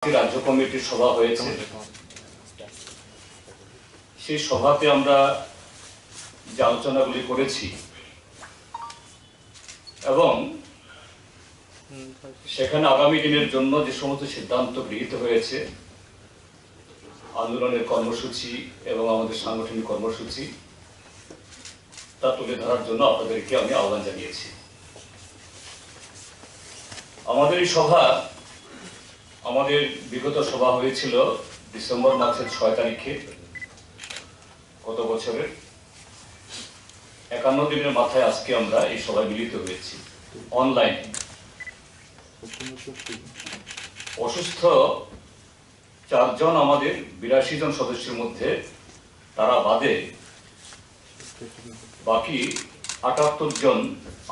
রাজ্য কমিটির সভা হয়েছে। সেই সভাতে আমরা যে আলোচনাগুলি করেছি এবং সেখানে আগামী দিনের জন্য যে সমস্ত সিদ্ধান্ত গৃহীত হয়েছে, আন্দোলনের কর্মসূচি এবং আমাদের সাংগঠনিক কর্মসূচি, তা তুলে ধরার জন্য আপনাদেরকে আমি আহ্বান জানিয়েছি। আমাদের এই সভা, আমাদের বিগত সভা হয়েছিল ডিসেম্বর মাসের 6 তারিখে, গত বছরের 51 দিনের মাথায় আজকে আমরা এই সভায় মিলিত হয়েছি অনলাইন। অসুস্থ 4 জন আমাদের 82 জন সদস্যের মধ্যে তারা বাদে বাকি 78 জন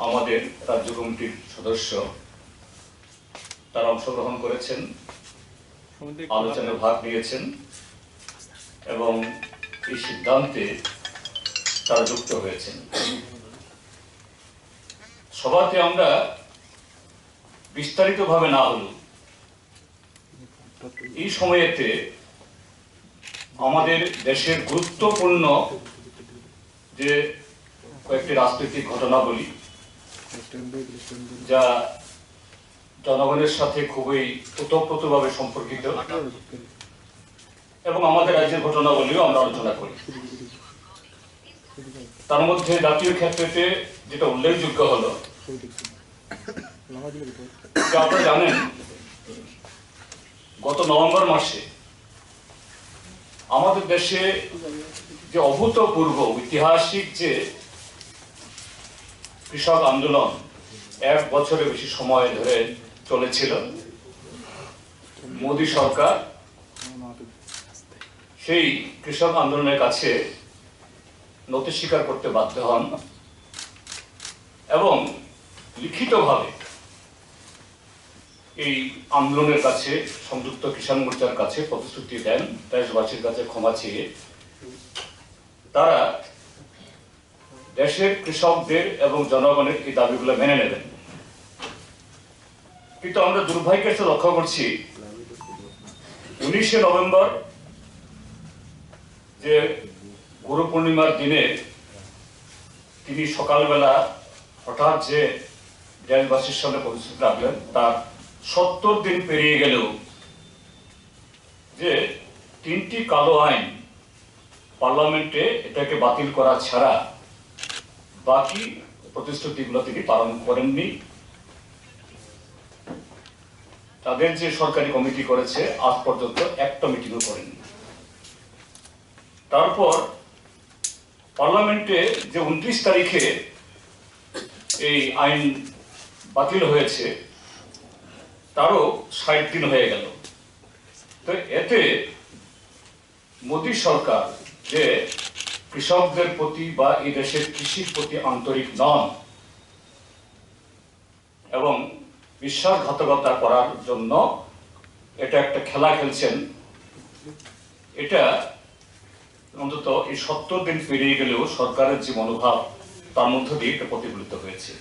আমাদের রাজ্য কমিটির সদস্য তারা অংশগ্রহণ করেছেন, আলোচনায় ভাগ নিয়েছেন এবং এই সিদ্ধান্তে তারা যুক্ত হয়েছেন। সভাতে আমরা বিস্তারিতভাবে না হলেও এই সময়েতে আমাদের দেশের গুরুত্বপূর্ণ যে কয়েকটি রাজনৈতিক ঘটনাবলী যা জনগণের সাথে খুবই ওতপ্রোতভাবে সম্পর্কিত এবং আমাদের রাজ্যের ঘটনাবলীও আমরা আলোচনা করি। তার মধ্যে জাতীয় ক্ষেত্রে যেটা উল্লেখযোগ্য হলো, আপনারা জানেন গত নভেম্বর মাসে আমাদের দেশে যে অভূতপূর্ব ঐতিহাসিক যে কৃষক আন্দোলন 1 বছরের বেশি সময় ধরে চলেছিল, মোদী সরকার সেই কৃষক আন্দোলনের কাছে নতি স্বীকার করতে বাধ্য হন এবং লিখিতভাবে এই আন্দোলনের কাছে, সংযুক্ত কিষাণ মোর্চার কাছে প্রতিশ্রুতি দেন দেশবাসীর কাছে ক্ষমা চেয়ে তারা দেশের কৃষকদের এবং জনগণের এই দাবিগুলো মেনে নেবেন। কিন্তু আমরা দুর্ভাগ্যের সাথে লক্ষ্য করছি 19শে নভেম্বর যে গুরু পূর্ণিমার দিনে তিনি সকালবেলা হঠাৎ যে দেশবাসীর সামনে প্রতিশ্রুতি রাখলেন, তার 70 দিন পেরিয়ে গেলেও যে 3টি কালো আইন পার্লামেন্টে এটাকে বাতিল করা ছাড়া বাকি প্রতিশ্রুতিগুলো তিনি পালন করেননি। তাদের যে সরকারি কমিটি করেছে আজ পর্যন্ত একটা মিটিংও করেননি। তারপর পার্লামেন্টে যে 29 তারিখে এই আইন বাতিল হয়েছে, তারও 60 দিন হয়ে গেল। তো এতে মোদী সরকার যে কৃষকদের প্রতি বা এই দেশের কৃষির প্রতি আন্তরিক নন এবং বিশ্বাসঘাতকতা করার জন্য এটা একটা খেলা খেলছেন, এটা অন্তত এই 70 দিন পেরিয়ে গেলেও সরকারের যে মনোভাব তার মধ্য দিয়ে এটা প্রতিফলিত হয়েছে।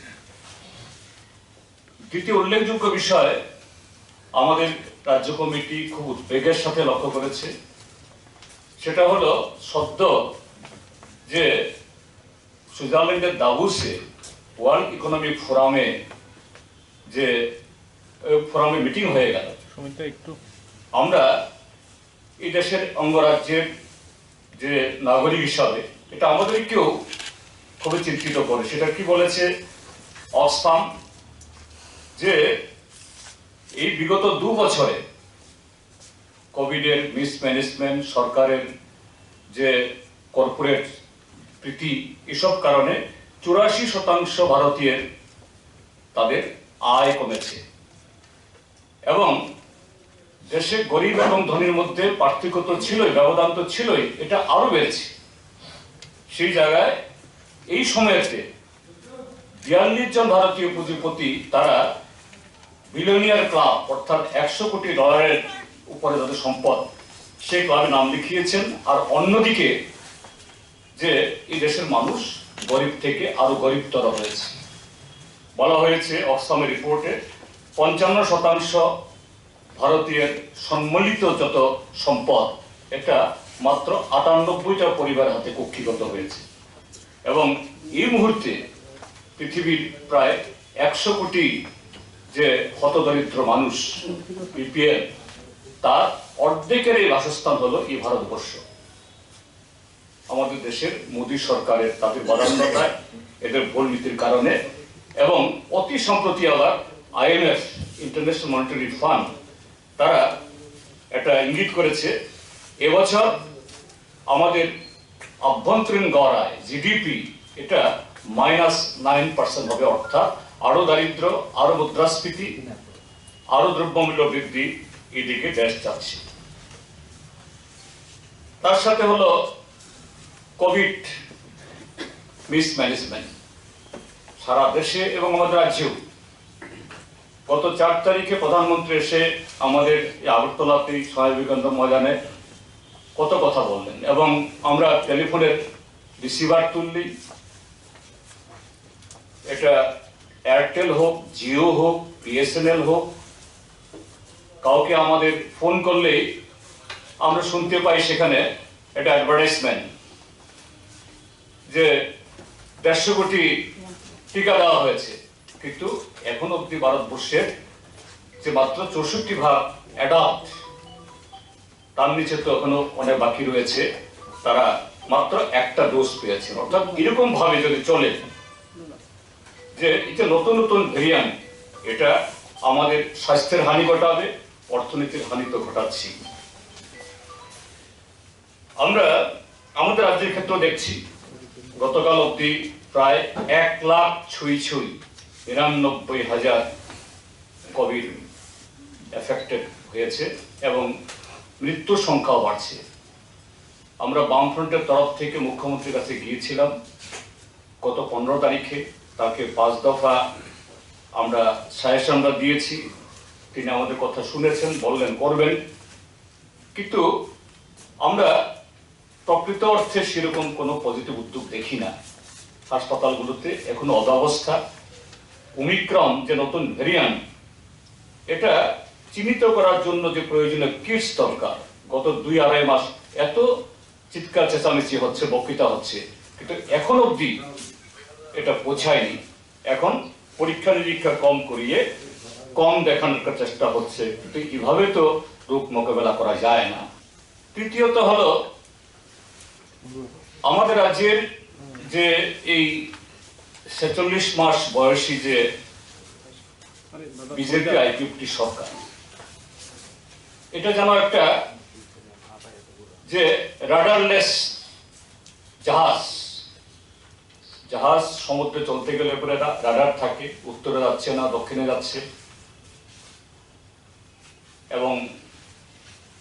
দ্বিতীয় উল্লেখযোগ্য বিষয় আমাদের রাজ্য কমিটি খুব উদ্বেগের সাথে লক্ষ্য করেছে, সেটা হলো সদ্য যে সুইজারল্যান্ডের দাভোসে ওয়ার্ল্ড ইকোনমিক ফোরামে যে ফোরামে মিটিং হয়ে গেল। আমরা এই দেশের অঙ্গরাজ্যের যে নাগরিক হিসাবে এটা আমাদেরকেও খুবই চিন্তিত করে। সেটা কি বলেছে অক্সফাম, যে এই বিগত 2 বছরে কোভিডের মিসম্যানেজমেন্ট, সরকারের যে কর্পোরেট প্রীতি, এসব কারণে 84% ভারতীয়ের তাদের আয় কমেছে এবং দেশে গরিব এবং ধনীর মধ্যে পার্থক্য তো ছিলই, ব্যবধান তো ছিলই, এটা আরো বেড়েছে। সেই জায়গায় এই সময়তে 42 জন ভারতীয় পুঁজিপতি তারা বিলিয়নিয়ার ক্লাব, অর্থাৎ $100 কোটি উপরে যাদের সম্পদ, সেই ক্লাবে নাম লিখিয়েছেন। আর অন্যদিকে যে এই দেশের মানুষ গরিব থেকে আরো গরিবতর হয়েছে। বলা হয়েছে অক্সফামের রিপোর্টে 55% ভারতীয়ের সম্মিলিত যত সম্পদ এটা মাত্র ৯৮টা পরিবারের হাতে কক্ষিগত হয়েছে, এবং এই মুহূর্তে পৃথিবীর প্রায় ১০০ কোটি যে হতদরিদ্র মানুষ বিপিএল, তার অর্ধেকের এই বাসস্থান হলো এই ভারতবর্ষ। আমাদের দেশের মোদী সরকারের তাদের বদান্যতায়, এদের ভুল নীতির কারণে, এবং অতি সম্প্রতি আবার IMF ইন্টারন্যাশনাল মনিটারি ফান্ড তারা একটা ইঙ্গিত করেছে এবছর আমাদের আভ্যন্তরীণ গড় আয় জিডিপি এটা -9% হবে, অর্থাৎ আরো দারিদ্র, আরো মুদ্রাস্ফীতি, আরো দ্রব্যমূল্য বৃদ্ধি এদিকে দেশ যাচ্ছে। তার সাথে হলো কোভিড মিসম্যানেজমেন্ট সারা দেশে এবং আমাদের রাজ্যেও। গত 4 তারিখে প্রধানমন্ত্রী এসে আমাদের আগরতলাতে স্বামী ময়দানে কত কথা বললেন, এবং আমরা টেলিফোনের রিসিভার তুললি, এটা এয়ারটেল হোক, জিও হোক, BSNL হোক, কাউকে আমাদের ফোন করলেই আমরা শুনতে পাই সেখানে একটা অ্যাডভার্টাইজমেন্ট যে ১৫০ কোটি টিকা দেওয়া হয়েছে, কিন্তু এখন অব্দি ভারতবর্ষের যে মাত্র ৬৪% অ্যাডাল্ট, তার নিচে তো এখনো অনেক বাকি রয়েছে, তারা মাত্র একটা ডোজ পেয়েছেন। অর্থাৎ এরকম ভাবে যদি চলে যে এটা নতুন নতুন ভেরিয়েন্ট, এটা আমাদের স্বাস্থ্যের হানি ঘটাবে, অর্থনীতির হানি তো ঘটাচ্ছি। আমরা আমাদের রাজ্যের ক্ষেত্রে দেখছি গতকাল অব্দি প্রায় ১ লাখ ছুঁই ৯৯,০০০ কোভিড এফেক্টেড হয়েছে, এবং মৃত্যুর সংখ্যাও বাড়ছে। আমরা বামফ্রন্টের তরফ থেকে মুখ্যমন্ত্রীর কাছে গিয়েছিলাম গত ১৫ তারিখে, তাকে ৫ দফা আমরা সাজেশনটা দিয়েছি, তিনি আমাদের কথা শুনেছেন, বললেন করবেন, কিন্তু আমরা প্রকৃত অর্থে সেরকম কোনো পজিটিভ উদ্যোগ দেখি না। হাসপাতালগুলোতে এখনো অব্যবস্থা। ওমিক্রন যে নতুন ভেরিয়েন্ট, এটা চিহ্নিত করার জন্য যে প্রয়োজনীয় কিটস দরকার, গত ২-২.৫ মাস এত চিৎকার চেঁচামেচি হচ্ছে, বক্তৃতা হচ্ছে, কিন্তু এখন অবধি এটা পৌঁছায়নি। এখন পরীক্ষা নিরীক্ষা কম করিয়ে কম দেখানোর চেষ্টা হচ্ছে, কিন্তু এভাবে তো রোগ মোকাবেলা করা যায় না। তৃতীয়ত হলো আমাদের রাজ্যের যে এই ৪৬ মাস বয়সী যে বিজেপি IPFT সরকার, এটা যেন একটা যে রাডারলেস জাহাজ সমুদ্রে চলতে গেলে পরে রাডার থাকে, উত্তরে যাচ্ছে না দক্ষিণে যাচ্ছে, এবং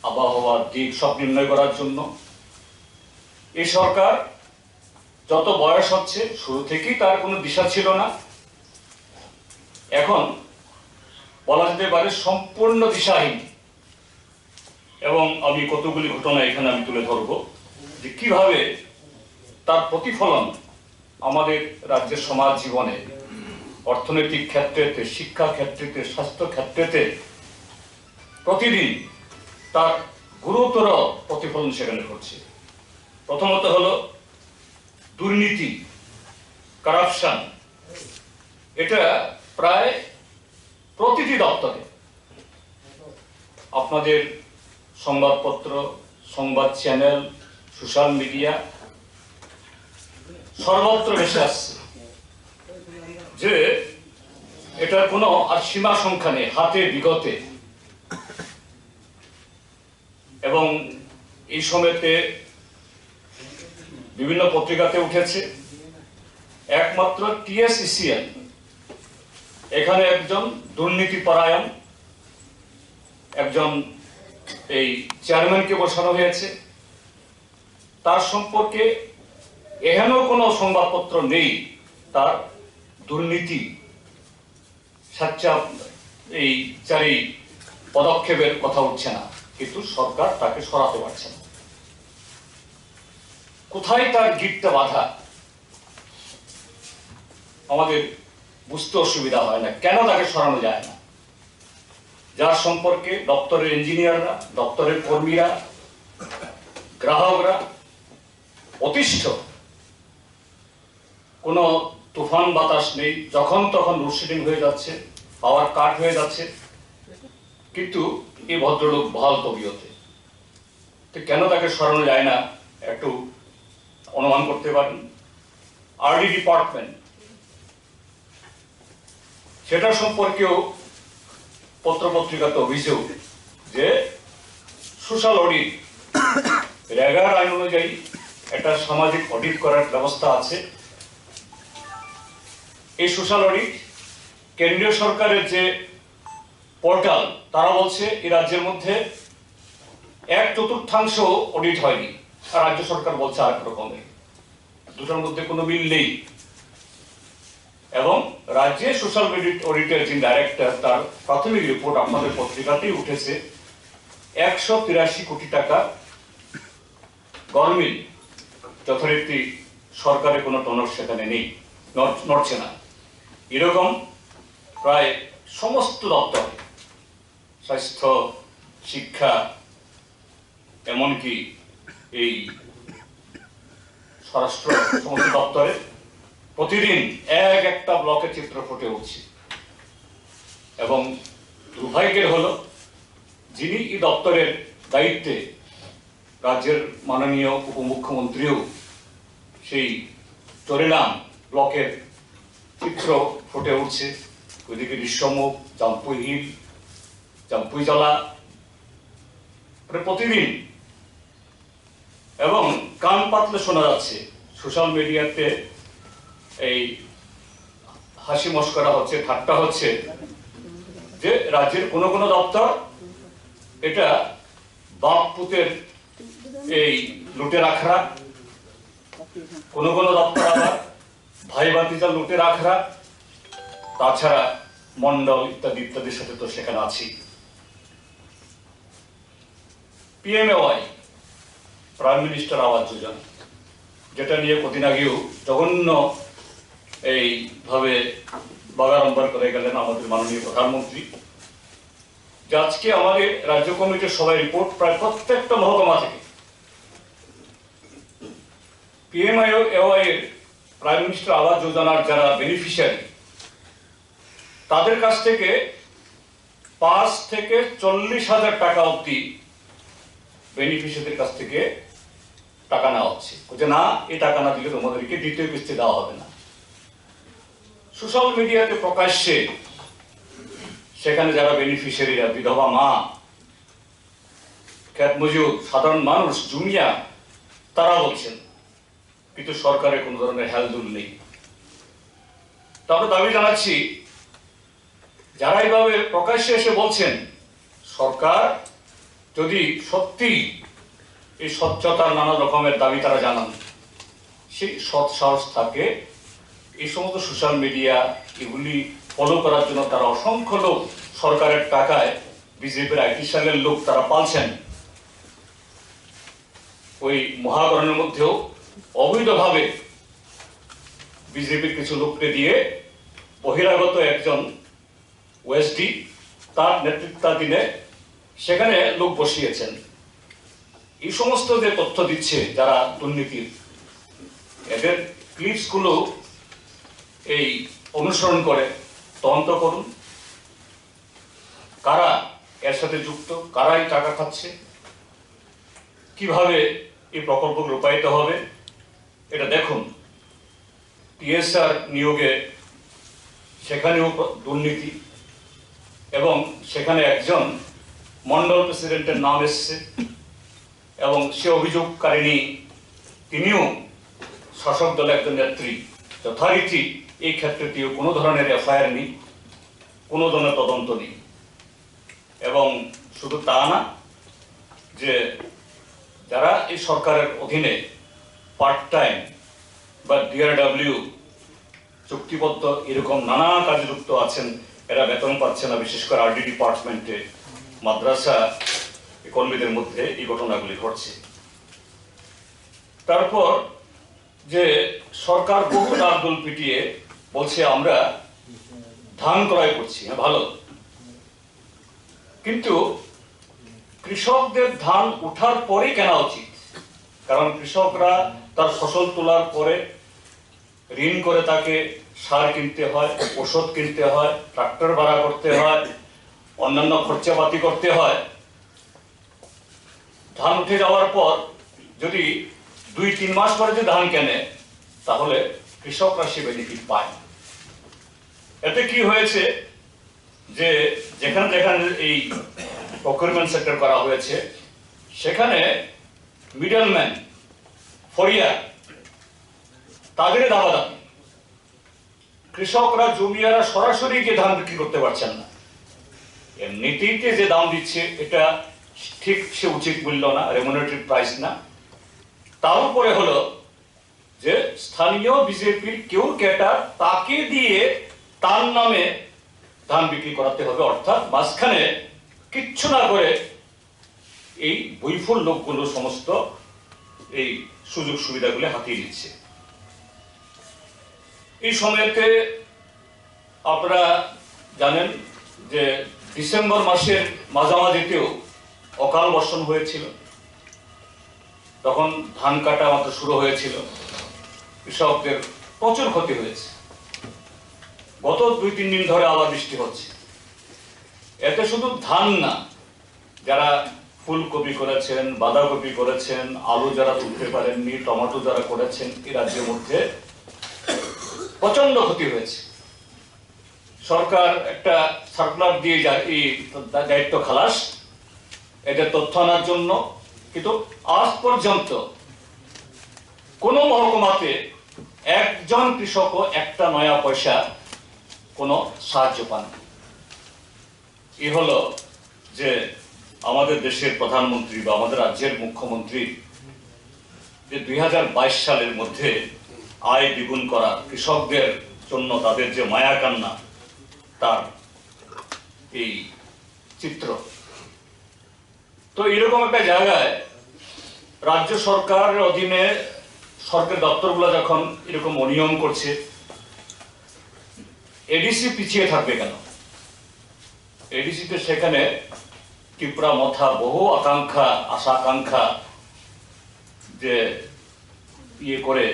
আবহাওয়ার দিক সব নির্ণয় করার জন্য এই সরকার যত বয়স হচ্ছে, শুরু থেকেই তার কোনো দিশা ছিল না, এখন বলা যেতে পারে সম্পূর্ণ দিশাহীন। এবং আমি কতগুলি ঘটনা এখানে আমি তুলে ধরবো যে কিভাবে তার প্রতিফলন আমাদের রাজ্যের সমাজ জীবনে, অর্থনৈতিক ক্ষেত্রেতে, শিক্ষা ক্ষেত্রেতে, স্বাস্থ্য ক্ষেত্রেতে প্রতিদিন তার গুরুতর প্রতিফলন সেখানে ঘটছে। প্রথমত হলো দুর্নীতি, কারাপশন, এটা প্রায় প্রতিটি দপ্তরে, আপনাদের সংবাদপত্র, সংবাদ চ্যানেল, সোশ্যাল মিডিয়া সর্বত্র ভেসে আসছে যে এটার কোনো আর সীমা সংখ্যা নেই, হাতে বিগতে। এবং এই সময়তে বিভিন্ন পত্রিকাতে উঠেছে, একমাত্র TSECL এখানে একজন দুর্নীতিপরায়ণ একজন এই চেয়ারম্যানকে বসানো হয়েছে, তার সম্পর্কে এহেন কোনো সংবাদপত্র নেই তার দুর্নীতি সাচ্চা এই চারি পদক্ষেপের কথা উঠছে না, কিন্তু সরকার তাকে সরাতে পারছে না। কোথায় তার গিটটা বাধা আমাদের বুঝতে অসুবিধা হয় না, কেন তাকে সরানো যায় না। যার সম্পর্কে দপ্তরের ইঞ্জিনিয়াররা, দপ্তরের কর্মীরা, গ্রাহকরা অতিষ্ঠ। কোনো তুফান বাতাস নেই, যখন তখন লোডশেডিং হয়ে যাচ্ছে, পাওয়ার কাট হয়ে যাচ্ছে, কিন্তু এই ভদ্রলোক বহাল তবিয়তে। তো কেন তাকে সরানো যায় না একটু অনুমান করতে পারেন। আরডি ডিপার্টমেন্ট, সেটা সম্পর্কেও পত্রপত্রিকাতে অভিযোগ যে সোশ্যাল অডিট, রেগার আইন অনুযায়ী একটা সামাজিক অডিট করার ব্যবস্থা আছে। এই সোশ্যাল অডিট কেন্দ্রীয় সরকারের যে পোর্টাল, তারা বলছে এই রাজ্যের মধ্যে 1/4 অডিট হয়নি, আর রাজ্য সরকার বলছে আরেক রকমের। দুটোর মধ্যে কোনো মিল নেই। এবং রাজ্যের সোশ্যাল অডিটের যে ডাইরেক্টর, তার প্রাথমিক রিপোর্ট আপনাদের পত্রিকাতেই উঠেছে, 183 কোটি টাকা গরমিল যথারীতি সরকারের কোনো টনক সেখানে নেই, নড়ছে না। এরকম প্রায় সমস্ত দপ্তর, স্বাস্থ্য, শিক্ষা, এমনকি এই স্বরাষ্ট্র, সমস্ত দপ্তরে প্রতিদিন একটা ব্লকের চিত্র ফুটে উঠছে। এবং দুর্ভাগ্যের হলো, যিনি এই দপ্তরের দায়িত্বে, রাজ্যের মাননীয় উপমুখ্যমন্ত্রীও সেই চরিলাম ব্লকের চিত্র ফুটে উঠছে। ওইদিকে ঋষ্যমুখ, জাম্পুই হিল, জাম্পুই জলা, প্রতিদিন। এবং কান পাতলে শোনা যাচ্ছে সোশ্যাল মিডিয়াতে, এই হাসি মস্করা হচ্ছে, ঠাট্টা হচ্ছে যে রাজ্যের কোনো কোনো দপ্তর এটা বাপ পুতের এই লুটের আখড়া, কোনো কোনো দপ্তর আবার ভাই ভাতিজা লুটের আখড়া, তাছাড়া মন্ডল ইত্যাদি ইত্যাদির সাথে তো সেখানে আছি। PMAY, prime minister Awas Yojana, যেটা নিয়ে কদিন আগেও জঘন্য এইভাবে বাগাড়ম্বর করে গেলেন আমাদের মাননীয় প্রধানমন্ত্রী। যে আজকে আমাদের রাজ্য কমিটির সবাই রিপোর্ট, প্রায় প্রত্যেকটা মহকুমা থেকে পিএমএওয়াই এর প্রাইম মিনিস্টার আবাস যোজনার যারা বেনিফিশিয়ারি, তাদের কাছ থেকে 5 থেকে 40,000 টাকা অব্দি বেনিফিশিয়ারিদের কাছ থেকে টাকা নেওয়া হচ্ছে। যে না, এই টাকা না দিলে তোমাদেরকে দ্বিতীয় কিস্তি দেওয়া হবে না। সোশ্যাল মিডিয়াতে প্রকাশ্যে সেখানে যারা বেনিফিশিয়ারিরা, বিধবা মা, খেত মজুর, সাধারণ মানুষ, জুমিয়া, তারা বলছেন, কিন্তু সরকারের কোন ধরনের হেলদুল নেই। তো আমরা দাবি জানাচ্ছি, যারা এইভাবে প্রকাশ্যে এসে বলছেন, সরকার যদি সত্যি এই স্বচ্ছতার নানা রকমের দাবি তারা জানান, সেই সৎ সাহস থাকে, এই সমস্ত সোশ্যাল মিডিয়া এগুলি ফলো করার জন্য তারা অসংখ্য লোক সরকারের টাকায়, বিজেপির আইটি সেলের লোক তারা পালছেন। ওই মহাকরণের মধ্যেও অবৈধভাবে বিজেপির কিছু লোককে দিয়ে বহিরাগত একজন ওএসডি, তার নেতৃত্বাধীনে সেখানে লোক বসিয়েছেন। এই সমস্ত যে তথ্য দিচ্ছে যারা দুর্নীতির, এদের ক্লিপসগুলো এই অনুসরণ করে তদন্ত করুন, কারা এর সাথে যুক্ত, কারাই টাকা খাচ্ছে, কিভাবে এই প্রকল্প রূপায়িত হবে এটা দেখুন। টিএসআর নিয়োগে সেখানেও দুর্নীতি, এবং সেখানে একজন মন্ডল প্রেসিডেন্টের নাম এসছে, এবং সে অভিযোগকারিণী তিনিও শাসক দলের একজন নেত্রী। যথারীতি এই ক্ষেত্রটিও কোনো ধরনের এফআইআর নেই, কোনো ধরনের তদন্ত নেই। এবং শুধু তা না, যে যারা এই সরকারের অধীনে পার্ট টাইম বা ডিআরডব্লিউ চুক্তিবদ্ধ এরকম নানা কাজে যুক্ত আছেন, এরা বেতন পাচ্ছে না। বিশেষ করে আরডি ডিপার্টমেন্টে মাদ্রাসা কর্মীদের মধ্যে এই ঘটনাগুলি ঘটছে। তারপর যে সরকার বহু ডাকডোল পিটিয়ে বলছে আমরা ধান ক্রয় করছি, হ্যাঁ ভালো, কিন্তু কৃষকদের ধান উঠার পরেই কেনা উচিত, কারণ কৃষকরা তার ফসল তোলার পরে ঋণ করে তাকে সার কিনতে হয়, ওষুধ কিনতে হয়, ট্রাক্টর ভাড়া করতে হয়, অন্যান্য খরচাপাতি করতে হয়। ধান উঠে যাওয়ার পর যদি 2-3 মাস পরে যে ধান কেনে, তাহলে কৃষকরা সে বেনিফিট পায়। এতে কি হয়েছে যে যেখানে যেখানে এই প্রকিউরমেন্ট সেক্টর করা হয়েছে, সেখানে মিডলম্যান, ফরিয়া, তাদের দাবাদাবি, কৃষকরা জমিয়ারা সরাসরি গিয়ে ধান বিক্রি করতে পারছেন না। এমনিতেই যে দাম দিচ্ছে এটা ঠিক সে উচিত মূল্য না, রেমুনারেটিভ প্রাইস না। তার উপরে হলো যে স্থানীয় বিজেপির কেউ ক্যাডার তাকে দিয়ে তার নামে ধান বিক্রি করাতে হবে, অর্থাৎ মাঝখানে কিচ্ছু না করে এই বইফুল লোকগুলো সমস্ত এই সুযোগ সুবিধাগুলো হাতিয়ে নিচ্ছে। এই সময়তে আপনারা জানেন যে ডিসেম্বর মাসের মাঝামাঝিতেও অকাল বর্ষণ হয়েছিল, তখন ধান কাটা মাত্র শুরু হয়েছিল, কৃষকদের প্রচুর ক্ষতি হয়েছে। গত 2-3 দিন ধরে আবার বৃষ্টি হচ্ছে। এতে শুধু ধান না, যারা ফুলকপি করেছেন, বাঁধাকপি করেছেন, আলু যারা তুলতে পারেননি, টমেটো যারা করেছেন, এই রাজ্যের মধ্যে প্রচন্ড ক্ষতি হয়েছে। সরকার একটা সার্কুলার দিয়ে যায় এই দায়িত্ব খালাস, এদের তথ্য আনার জন্য, কিন্তু আজ পর্যন্ত কোনো মহকুমাতে একজন কৃষকও একটা নয়া পয়সা কোনো সাহায্য পান। এই হলো যে আমাদের দেশের প্রধানমন্ত্রী বা আমাদের রাজ্যের মুখ্যমন্ত্রী যে 2022 সালের মধ্যে আয় দ্বিগুণ করা, কৃষকদের জন্য তাদের যে মায়া কান্না, তার এই চিত্র। তো এরকম একটা জায়গায় রাজ্য সরকারের অধীনে সরকারি দপ্তরগুলো যখন এরকম অনিয়ম করছে, এডিসি পিছিয়ে থাকবে কেন? এডিসিতে সেখানে ত্রিপুরা মথা বহু আকাঙ্ক্ষা, আশা আকাঙ্ক্ষা যে ইয়ে করে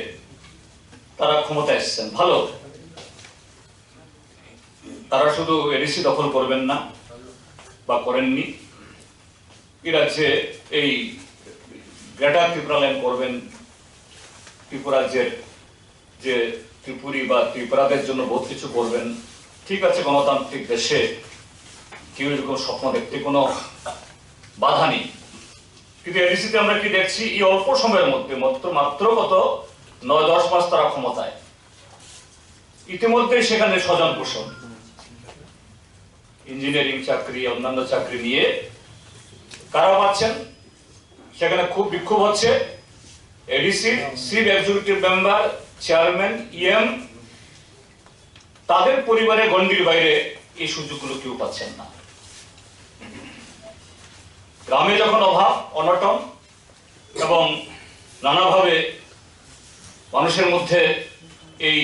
তারা ক্ষমতা এসছেন, ভালো। তারা শুধু এডিসি দখল করবেন না বা করেননি, এই রাজ্যে এই গ্রেটার ত্রিপুরা লাইন করবেন, ত্রিপুরা যে ত্রিপুরি বা ত্রিপুরাদের জন্য বহুত কিছু করবেন। ঠিক আছে, গণতান্ত্রিক দেশে কেউ এরকম স্বপ্ন দেখতে কোনো বাধা নেই, কিন্তু এডিসিতে আমরা কি দেখছি, এই অল্প সময়ের মধ্যে মাত্র কত 9-10 মাস তারা ক্ষমতায়, ইতিমধ্যে সেখানে স্বজন পোষণ, ইঞ্জিনিয়ারিং চাকরি, অন্যান্য চাকরি নিয়ে কারা পাচ্ছেন, সেখানে খুব বিক্ষোভ হচ্ছে। ADC chief executive member, chairman, EM, তাদের পরিবারের গণ্ডির বাইরে এই সুযোগগুলো কেউ পাচ্ছেন না। গ্রামে যখন অভাব, অনটন এবং নানাভাবে মানুষের মধ্যে এই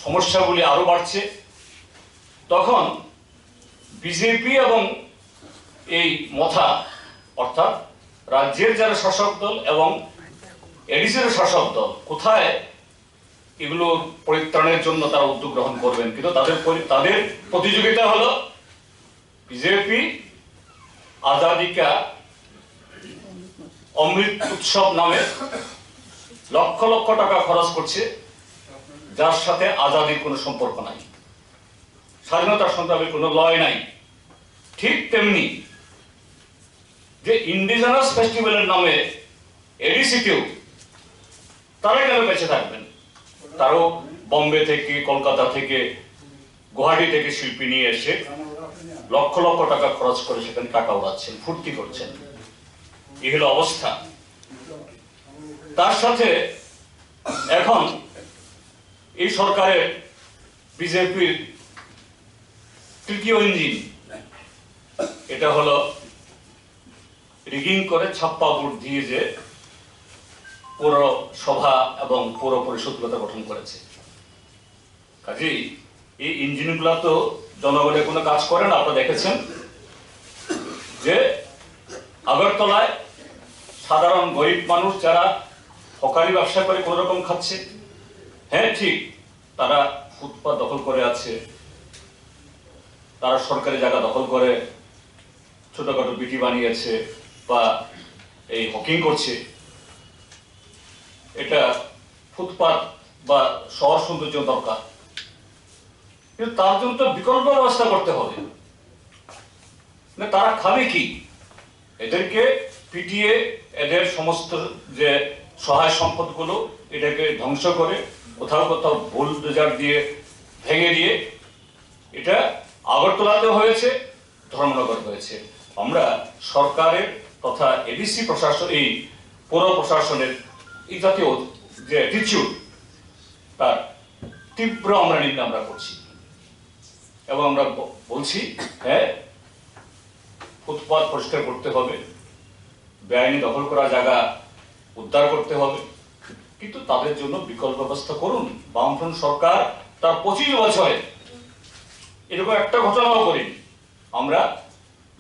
সমস্যাগুলি আরো বাড়ছে, তখন বিজেপি এবং এই মথা, অর্থাৎ রাজ্যের যারা শাসক দল এবং এডিসির শাসক দল, কোথায় এগুলো পরিত্রাণের জন্য তারা উদ্যোগ গ্রহণ করবেন। কিন্তু তাদের প্রতিযোগিতা হলো বিজেপি আজাদি কা অমৃত উৎসব নামে লক্ষ লক্ষ টাকা খরচ করছে, যার সাথে আজাদির কোনো সম্পর্ক নাই, স্বাধীনতার সংগ্রামের কোনো লয় নাই। ঠিক তেমনি যে ইন্ডিজিনাস ফেস্টিভ্যালের নামে এডিসিকেও তারা কেন বেঁচে থাকবেন? তারও বম্বে থেকে, কলকাতা থেকে, গুয়াহাটি থেকে শিল্পী নিয়ে এসে লক্ষ লক্ষ টাকা খরচ করে সেখানে টাকা উড়াচ্ছেন, ফুর্তি করছেন। এই হলো অবস্থা। তার সাথে এখন এই সরকারের বিজেপির তৃতীয় ইঞ্জিন, এটা হলো রিগিং করে ছাপ্পা ভোট দিয়ে যে পৌরসভা এবং পৌর পরিষদগুলো গঠন করেছে। কাজেই এই ইঞ্জিনগুলো তো জনগণের কোনো কাজ করে না। আপনারা দেখেছেন যে আগরতলায় সাধারণ গরিব মানুষ যারা হকারি ব্যবসা করে কোন রকম খাচ্ছে, হ্যাঁ ঠিক, তারা ফুটপাত দখল করে আছে, তারা সরকারি জায়গা দখল করে ছোটখাটো বিটি বানিয়েছে বা এই হকিং করছে। এটা ফুটপাত বা শহর সৌন্দর্য দরকার, কিন্তু তার জন্য তো বিকল্প ব্যবস্থা করতে হবে। তারা খাবে কি? এদেরকে পিটিয়ে এদের সমস্ত যে সহায় সম্পদগুলো এটাকে ধ্বংস করে কোথাও কোথাও বুলডোজার দিয়ে ভেঙে দিয়ে, এটা আগরতলাতে হয়েছে, ধর্মনগর হয়েছে। আমরা সরকারের তথা এডিসি প্রশাসন, এই পৌর প্রশাসনের এই জাতীয় যে অ্যাটিটিউড, তার তীব্র আমরা নিন্দা আমরা করছি এবং আমরা বলছি হ্যাঁ, ফুটপাত পরিষ্কার করতে হবে, বেআইনি দখল করা জায়গা উদ্ধার করতে হবে, কিন্তু তাদের জন্য বিকল্প ব্যবস্থা করুন। বামফ্রন্ট সরকার তার 25 বছরে এরকম একটা ঘটনাও করিনি। আমরা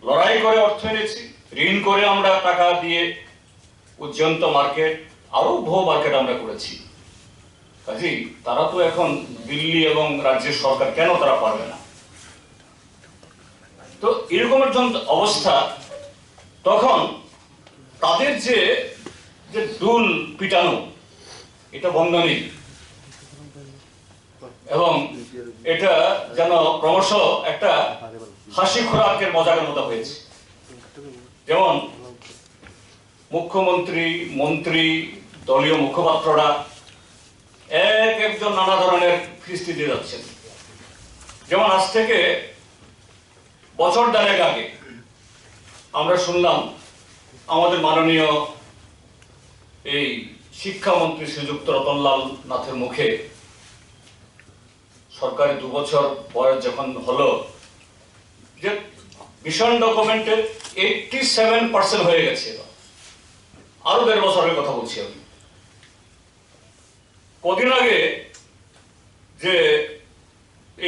লড়াই করে অর্থ এনেছি, ঋণ করে আমরা টাকা দিয়ে উজ্জন্ত মার্কেট, আরো বহু মার্কেট আমরা করেছি। কাজেই তারা তো এখন দিল্লি এবং রাজ্যের সরকার, কেন তারা পারবে না? তো এরকমের অবস্থা, তখন তাদের যে ডুল পিটানো, এটা বন্ধ নেই এবং এটা যেন ক্রমশ একটা হাসি খোরাকের মজাকের মতো হয়েছে। যেমন মুখ্যমন্ত্রী, মন্ত্রী, দলীয় মুখপাত্ররা একজন নানা ধরনের ফিস্তি দিয়ে যাচ্ছেন। যেমন আজ থেকে বছর দেড়েক আগে আমরা শুনলাম আমাদের মাননীয় এই শিক্ষামন্ত্রী শ্রীযুক্ত রতনলাল নাথের মুখে, সরকারি 2 বছর বয়স যখন হলো, যে মিশন ডকুমেন্টের 87% হয়ে গেছে। আরো 1.5 বছরের কথা বলছি আমি। কদিন আগে যে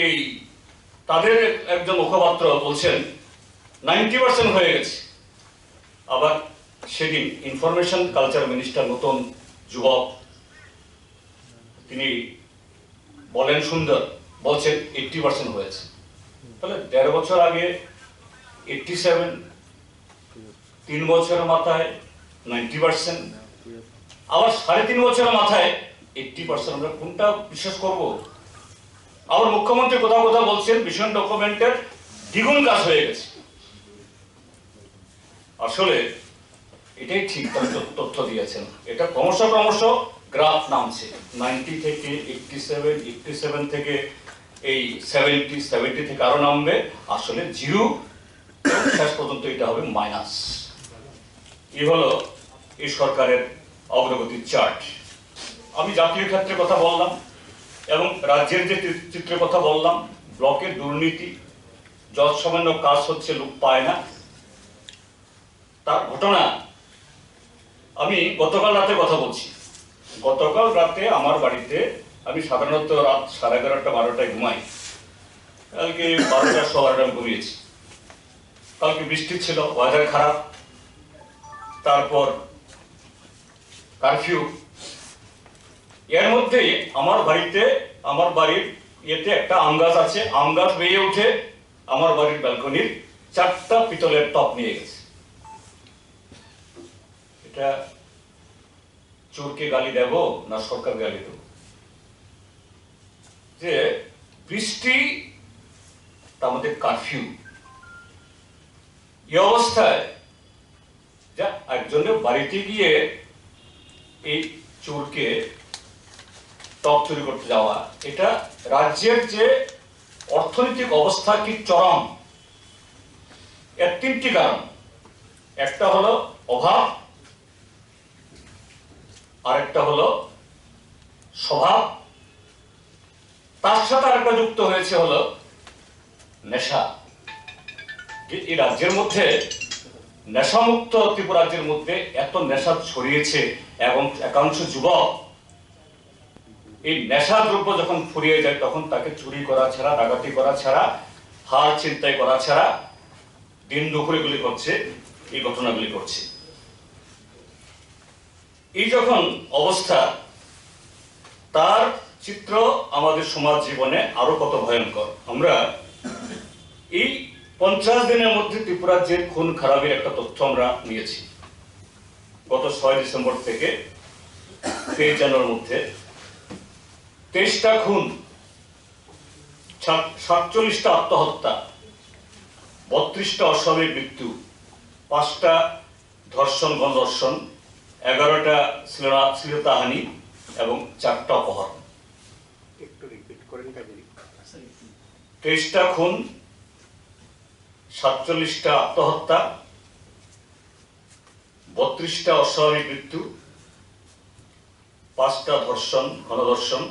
এই তাদের একজন মুখপাত্র বলছেন 90% হয়ে গেছে। আবার সেদিন ইনফরমেশন কালচার মিনিস্টার, নতুন যুবক, তিনি বলেন সুন্দর, বলছেন 80% হয়েছে। তাহলে 1.5 বছর আগে 87, 3 বছরের মাথায় 90%, আবার 3.5 বছরের মাথায় 80%। আমরা কোনটা বিশ্বাস করব? আবার মুখ্যমন্ত্রী কোথাও কোথাও বলছেন মিশন ডকুমেন্টের দ্বিগুণ কাজ হয়ে গেছে। আসলে এটাই ঠিক, তথ্য দিয়েছেন। এটা ক্রমশ গ্রাফ নামছে, 90 থেকে 87, 87 থেকে এই 70 থেকে আরো নামবে, আসলে 0, শেষ পর্যন্ত এটা হবে মাইনাস। এই হলো এই সরকারের অগ্রগতির চার্ট। আমি জাতীয় ক্ষেত্রে কথা বললাম এবং রাজ্যের যে চিত্রের কথা বললাম, ব্লকের দুর্নীতি, যত সামান্য কাজ হচ্ছে লোক পায় না, তার ঘটনা আমি গতকাল রাতে কথা বলছি। গতকাল রাতে আমার বাড়িতে, আমি সাধারণত রাত 11:30, 12টায় ঘুমাই, কালকে 12টা, 12:15 ঘুমিয়েছি। কালকে বৃষ্টি ছিল, ওয়েদার খারাপ, তারপর কারফিউ। এর মধ্যে আমার বাড়ির ইয়েতে একটা আম গাছ আছে, আম গাছ বেয়ে উঠে আমার বাড়ির ব্যালকনির 4টা পিতলের টপ নিয়ে গেছে। এটা চোরকে গালি দেব না সরকার গালি দেব? যে বৃষ্টি, তার মধ্যে কারফিউ, এই অবস্থায় যা একজনের বাড়িতে গিয়ে এই চোরকে টপ চুরি করতে যাওয়া, এটা রাজ্যের যে অর্থনৈতিক অবস্থা কি চরম। এর 3টি কারণ। একটা হলো অভাব, আরেকটা হলো স্বভাব, তার সাথে আরেকটা যুক্ত হয়েছে হলো নেশা। এই রাজ্যের মধ্যে নেশামুক্ত ত্রিপুরা রাজ্যের মধ্যে এত নেশা ছড়িয়েছে এবং একাংশ যুবক এই নেশা দ্রব্য যখন ফুরিয়ে যায় তখন তাকে চুরি করা ছাড়া, ডাকাতি করা ছাড়া, হার ছিনতাই করা ছাড়া দিন দুপুরে গুলি করছে, এই ঘটনাগুলি করছে। এই যখন অবস্থা, তার চিত্র আমাদের সমাজ জীবনে আরো কত ভয়ঙ্কর। আমরা এই 50 দিনের মধ্যে ত্রিপুরার যে খুন খারাপের একটা তথ্য আমরা নিয়েছি। গত 6 ডিসেম্বর থেকে 23 জানুয়ারির মধ্যে 23টা খুন, 47টা আত্মহত্যা, 32টা অস্বাভাবিক মৃত্যু, 5টা ধর্ষণ গণধর্ষণ, 11টা শ্লীলতাহানি এবং 4টা অপহরণ। 23টা খুন, 47টা আত্মহত্যা, 32টা অস্বাভাবিক মৃত্যু, 5টা ধর্ষণ গণধর্ষণ,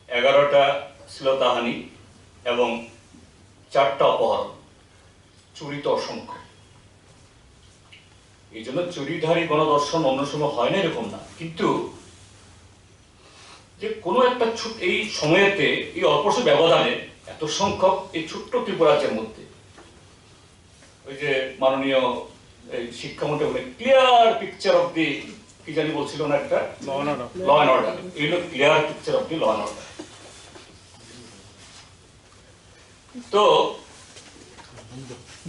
11টা শ্লীলতাহানি এবং 4টা অপহরণ। চুরি তো অসংখ্য। এই জন্য চুরিধারী গণধর্ষণ অন্য সময় হয় না এরকম না, কিন্তু যে কোনো একটা এই সময়েতে এই অল্প ব্যবধানে এত সংখ্যক এই ছোট্ট ত্রিপুরা রাজ্যের মধ্যে, ওই যে মাননীয় শিক্ষামন্ত্রী বলে ক্লিয়ার পিকচার অফ দি, কি জানি বলছিল না, একটা ল অ্যান্ড অর্ডার। এই হলো clear picture of the law and order. তো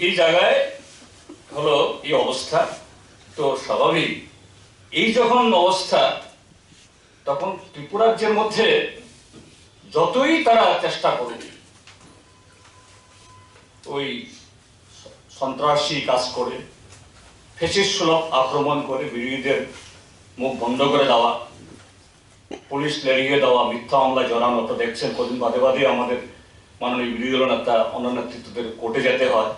এই জায়গায় হলো এই অবস্থা। তো স্বাভাবিক এই যখন অবস্থা, তখন ত্রিপুরা রাজ্যের মধ্যে যতই তারা চেষ্টা করুক ওই সন্ত্রাসী কাজ করে, ফ্যাসিস্ট সুলভ আক্রমণ করে বিরোধীদের মুখ বন্ধ করে দেওয়া, পুলিশ লেড়িয়ে দেওয়া, মিথ্যা মামলায় জড়ানো। তো দেখছেন কদিন বাদে বাদে আমাদের মাননীয় বিরোধী দল নেতা অন্য নেতৃত্বদের কোর্টে যেতে হয়,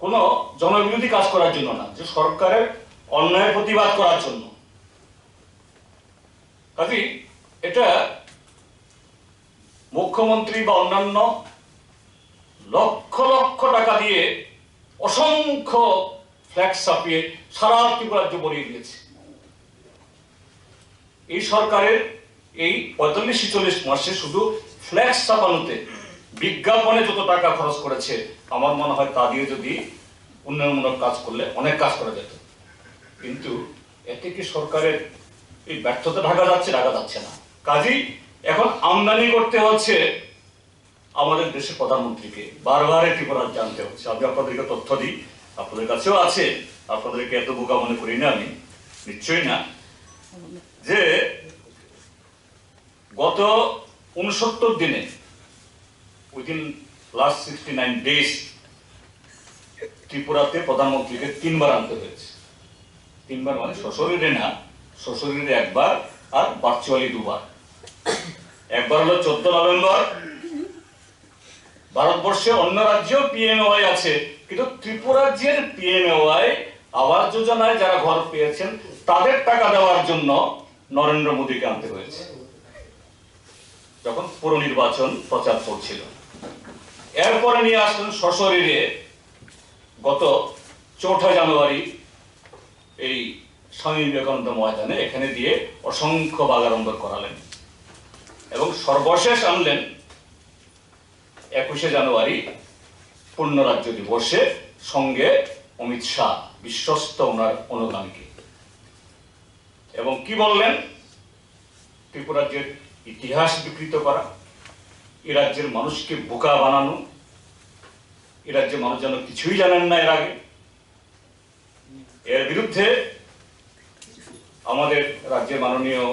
কোন জনবিরোধী কাজ করার জন্য না, যে সরকারের অন্যায়ের প্রতিবাদ করার জন্য। কাজেই এটা মুখ্যমন্ত্রী বা অন্যান্য লক্ষ লক্ষ টাকা দিয়ে অসংখ্য ফ্ল্যাগ ছাপিয়ে সারা ত্রিপুরা রাজ্য ভরিয়ে দিয়েছে। এই সরকারের এই 45-46 মাসে শুধু ফ্ল্যাগ ছাপানোতে বিজ্ঞাপনে যত টাকা খরচ করেছে, আমার মনে হয় তা দিয়ে যদি উন্নয়নমূলক কাজ করলে অনেক কাজ করা যেত। কিন্তু এতে কি সরকারের এই ব্যর্থতা ঢাকা যাচ্ছে না। কাজেই এখন আমদানি করতে হচ্ছে আমাদের দেশের প্রধানমন্ত্রীকে, বারবার ত্রিপুরা জানতে হচ্ছে। আমি আপনাদেরকে তথ্য দিই, আপনাদের কাছেও আছে, আপনাদেরকে এত বোকা মনে করি না আমি, নিশ্চয়ই না, যে গত 69 দিনে, উইদিন লাস্ট 69 ডেজ, ত্রিপুরাতে প্রধানমন্ত্রীকে 3বার আনতে হয়েছে। 3বার মানে সশরীরে না, সশরীরে একবার আর ভার্চুয়ালি 2বার। একবার হলো 14 নভেম্বর। ভারতবর্ষে অন্য রাজ্যেও পিএমওয়াই আছে, কিন্তু ত্রিপুরা রাজ্যের পিএমওয়াই আবাস যোজনায় যারা ঘর পেয়েছেন তাদের টাকা দেওয়ার জন্য নরেন্দ্র মোদীকে আনতে হয়েছে, যখন পুর নির্বাচন প্রচার চলছিল। এরপরে নিয়ে আসলেন সশরীরে গত 4 জানুয়ারি এই স্বামী বিবেকানন্দ ময়দানে, এখানে দিয়ে অসংখ্য বাগাড়ম্বর করালেন। এবং সর্বশেষ আনলেন 21 জানুয়ারি পূর্ণ রাজ্য দিবসে, সঙ্গে অমিত শাহ, বিশ্বস্ত ওনার অনুগামীকে। এবং কি বললেন? ত্রিপুরা রাজ্যের ইতিহাস বিকৃত করা, এ রাজ্যের মানুষকে বোকা বানানো, এ রাজ্যের মানুষ যেন কিছুই জানেন না এর আগে। এর বিরুদ্ধে আমাদের রাজ্যের মাননীয়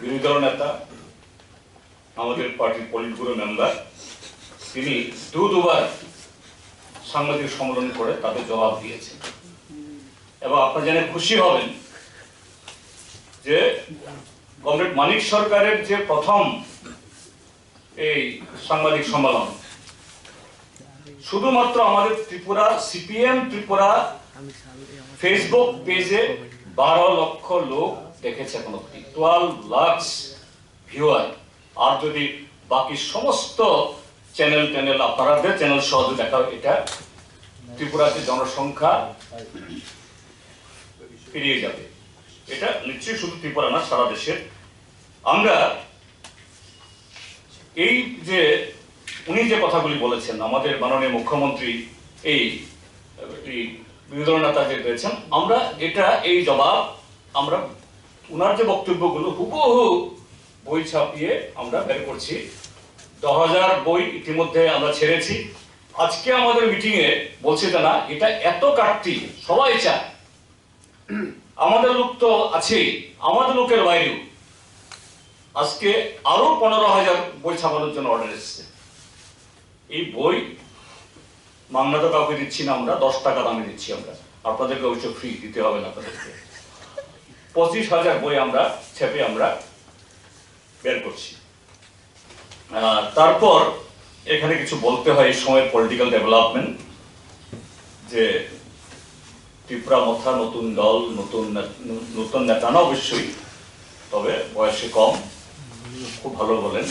বিরোধী দল নেতা, আমাদের পার্টির পলিট ব্যুরো মেম্বার, তিনি দুবার সাংবাদিক সম্মেলন করে তাদের জবাব দিয়েছেন। এবং আপনারা জেনে খুশি হবেন যে কমরেড মানিক সরকারের যে প্রথম এই সাংবাদিক সম্মেলন, শুধুমাত্র আমাদের ত্রিপুরা সিপিএম ত্রিপুরা ফেসবুক পেজে 12 লক্ষ লোক দেখেছে এখন অব্দি, 12 লাখ ভিউয়ার। আর যদি বাকি সমস্ত চ্যানেল আপনাদের চ্যানেল সহ দেখা, এটা ত্রিপুরাতে জনসংখ্যা পেরিয়ে যাবে। এটা নিশ্চয়ই শুধু ত্রিপুরা না, সারা দেশের। আমরা এই যে উনি যে কথাগুলি বলেছেন, আমাদের মাননীয় মুখ্যমন্ত্রী এই বিরোধী দল নেতা যে দিয়েছেন, আমরা এটা এই জবাব আমরা উনার যে বক্তব্যগুলো হুবহু বই ছাপিয়ে আমরা বের করছি। 10,000 বই ইতিমধ্যে আমরা ছেড়েছি। আজকে আমাদের মিটিং এ বলছে যে না, এটা এত কাটতি সবাই চায়, আমাদের লোক তো আছেই, আমাদের লোকের বাইরেও আজকে আরো 15,000 বই ছাপানোর জন্য অর্ডার এসেছে। এই বই মাংনা তো কাউকে দিচ্ছি না, আমরা 10 টাকা দামে দিচ্ছি। আমরা আপনাদেরকে অবশ্য ফ্রি দিতে হবে না, আপনাদেরকে 25,000 বই আমরা ছেপে আমরা বের করছি। তারপর এখানে কিছু বলতে হয় এই সময়ের পলিটিক্যাল ডেভেলপমেন্ট, যে ত্রিপুরা মথা নতুন দল, নতুন নেতা না অবশ্যই, তবে বয়সে কম, খুব ভালো বলেন,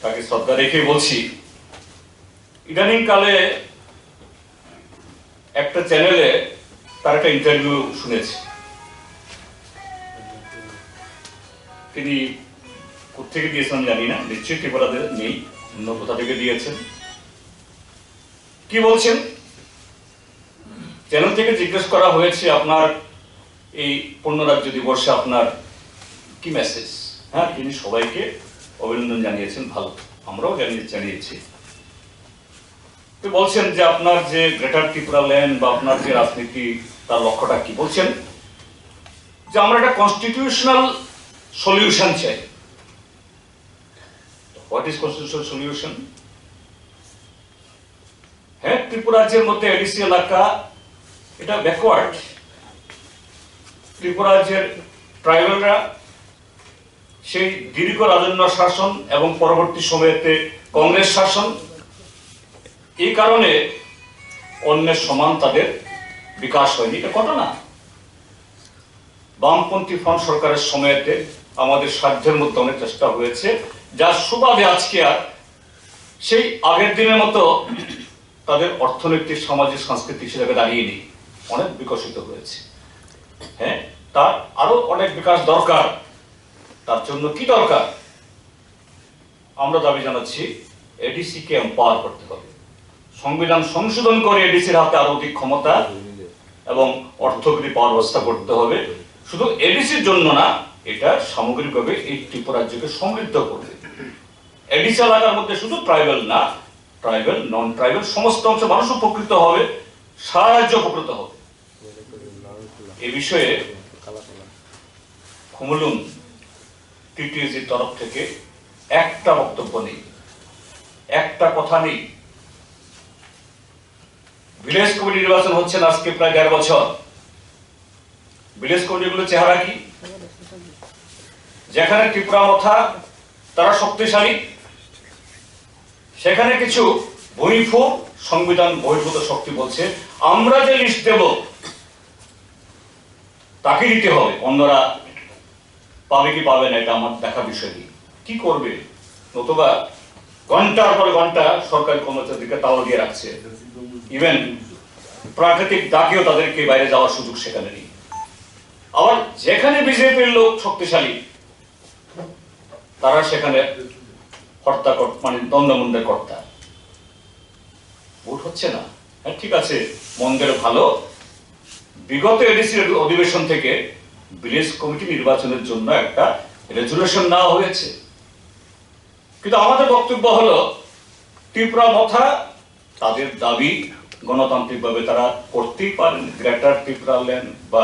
তাকে শ্রদ্ধা রেখে বলছি। ইদানিং কালে একটা চ্যানেলে তার একটা ইন্টারভিউ শুনেছি, তিনি কোথেকে দিয়েছেন জানি না, নিশ্চয়ই ত্রিপুরাতে নেই, অন্য কোথা থেকে দিয়েছেন। কি বলছেন, চ্যানেল থেকে জিজ্ঞেস করা হয়েছে আপনার এই পূর্ণরাজ্য দিবসে আপনার কি মেসেজ। হ্যাঁ, তিনি সবাইকে অভিনন্দন জানিয়েছেন, ভালো, আমরাও জানিয়েছি। তো বলছেন যে আপনার যে গ্রেটার ত্রিপুরা ল্যান্ড বা আপনার যে রাজনীতি, তার লক্ষ্যটা কি। বলছেন যে আমরা একটা কনস্টিটিউশনাল সলিউশন চাই। What is constitutional solution? হ্যাঁ, ত্রিপুরা রাজ্যের মধ্যে এডিসি এলাকা এটা ব্যাকওয়ার্ড। ত্রিপুরা রাজ্যের ট্রাইবালরা সেই দীর্ঘ রাজন্য শাসন এবং পরবর্তী সময়েতে কংগ্রেস শাসন, এই কারণে অন্যের সমান তাদের বিকাশ হয়নি। এটা ঘটনা। বামপন্থী ফ্রন্ট সরকারের সময়েতে আমাদের সাধ্যের মধ্যে অনেক চেষ্টা হয়েছে, যার সুবাদে আজকে আর সেই আগের দিনের মতো তাদের অর্থনৈতিক, সামাজিক, সাংস্কৃতিক হিসেবে দাঁড়িয়ে নেই, অনেক বিকশিত হয়েছে। হ্যাঁ, তার আরো অনেক বিকাশ দরকার। তার জন্য কি দরকার? আমরা দাবি জানাচ্ছি এডিসি কে এম্পাওয়ার করতে হবে, সংবিধান সংশোধন করে এডিসির হাতে আরো অধিক ক্ষমতা এবং অর্থকরী পাওয়ার ব্যবস্থা করতে হবে। শুধু এডিসির জন্য না, এটা সামগ্রিকভাবে এই ত্রিপুরা রাজ্যকে সমৃদ্ধ করবে। এডিসি এলাকার মধ্যে শুধু ট্রাইবাল না, ট্রাইবাল, নন ট্রাইবাল সমস্ত অংশ মানুষ উপকৃত হবে, সারা রাজ্য উপকৃত হবে। এ বিষয়ে খুমুলুং টিটিএসির তরফ থেকে একটা বক্তব্য নেই, একটা কথা নেই। ভিলেজ কমিটি নির্বাচন হচ্ছে না আজকে প্রায় 1.5 বছর। ভিলেজ কমিটিগুলোর চেহারা কি? যেখানে ত্রিপুরা মথা তারা শক্তিশালী, সেখানে কিছু বহির্ভূত, সংবিধান বহির্ভূত শক্তি বলছে আমরা যে লিস্ট দেব তাকে দিতে হবে, অন্যরা পাবে কি পাবে না এটা আমার দেখা বিষয় নেই। কি করবে? নতুবা ঘন্টার পর ঘন্টা সরকারি কর্মচারীদেরকে তালা দিয়ে রাখছে, ইভেন প্রাকৃতিক ডাকেও তাদেরকে বাইরে যাওয়ার সুযোগ সেখানে নেই। আবার যেখানে বিজেপির লোক শক্তিশালী, তারা সেখানে হত্যা, মানে দ্বন্দ্বমন্দের কর্তা। ভোট হচ্ছে না, হ্যাঁ ঠিক আছে, মন্দের ভালো। বিগত এডিসির অধিবেশন থেকে ভিলেজ কমিটি নির্বাচনের জন্য একটা রেজুলেশন নেওয়া হয়েছে, কিন্তু আমাদের বক্তব্য হলো ত্রিপুরা মথা তাদের দাবি গণতান্ত্রিকভাবে তারা করতেই পারেন। গ্রেটার ত্রিপুরা ল্যান্ড বা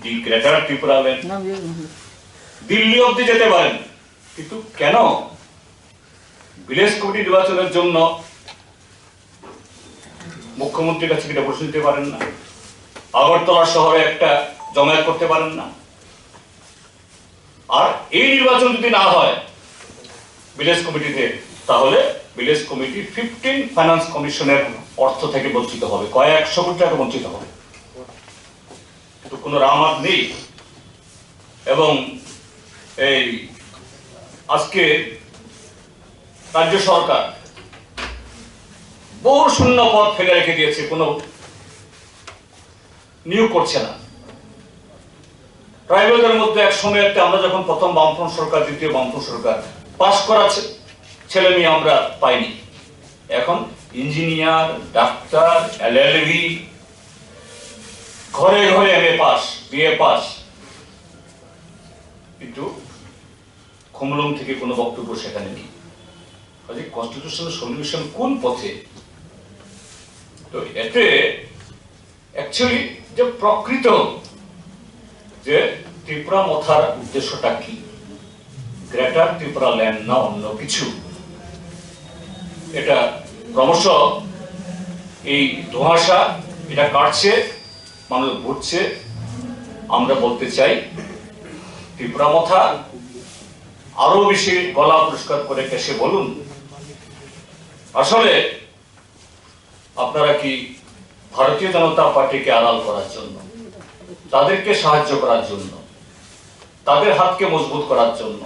দি গ্রেটার ত্রিপুরা ল্যান্ড দিল্লি অব্দি যেতে পারেন, কিন্তু কেন ভিলেজ কমিটি নির্বাচনের জন্য মুখ্যমন্ত্রীর কাছে কিনা প্রশ্ন দিতে পারেন না? আগরতলা শহরে একটা জমায়েত করতে পারেন না? আর এই নির্বাচন যদি না হয় ভিলেজ কমিটিতে, তাহলে ভিলেজ কমিটি 15 ফাইন্যান্স কমিশনের অর্থ থেকে বঞ্চিত হবে, কয়েকশো কোটি টাকা বঞ্চিত হবে। কিন্তু কোনো রামাত নেই। এবং এই আজকে রাজ্য সরকার বহু শূন্য পদ ফেলে রেখে দিয়েছে, কোনো নিয়োগ করছে না। ট্রাইবালদের মধ্যে এক সময় আমরা যখন প্রথম বামফ্রন্ট সরকার, দ্বিতীয় বামফ্রন্ট সরকার পাস করাচ্ছে, ছেলে মেয়ে আমরা পাইনি। এখন ইঞ্জিনিয়ার, ডাক্তার, এলএলবি, ঘরে ঘরে এমএ পাস, বিএ পাস, কিন্তু খুমলুং থেকে কোনো বক্তব্য সেখানে নেই। কনস্টিটিউশনাল সলিউশন কোন পথে? তো এতে অ্যাকচুয়ালি যে প্রকৃত যে ত্রিপুরা মথার উদ্দেশ্যটা কি, গ্রেটার ত্রিপুরা ল্যান্ড না অন্য কিছু, এটা ক্রমশ এই ধোঁয়াশা এটা কাটছে, মানুষ বুঝছে। আমরা বলতে চাই ত্রিপুরা মথা আরো বেশি গলা পরিষ্কার করে কেসে বলুন, আসলে আপনারা কি ভারতীয় জনতা পার্টিকে আড়াল করার জন্য, তাদেরকে সাহায্য করার জন্য, তাদের হাতকে মজবুত করার জন্য,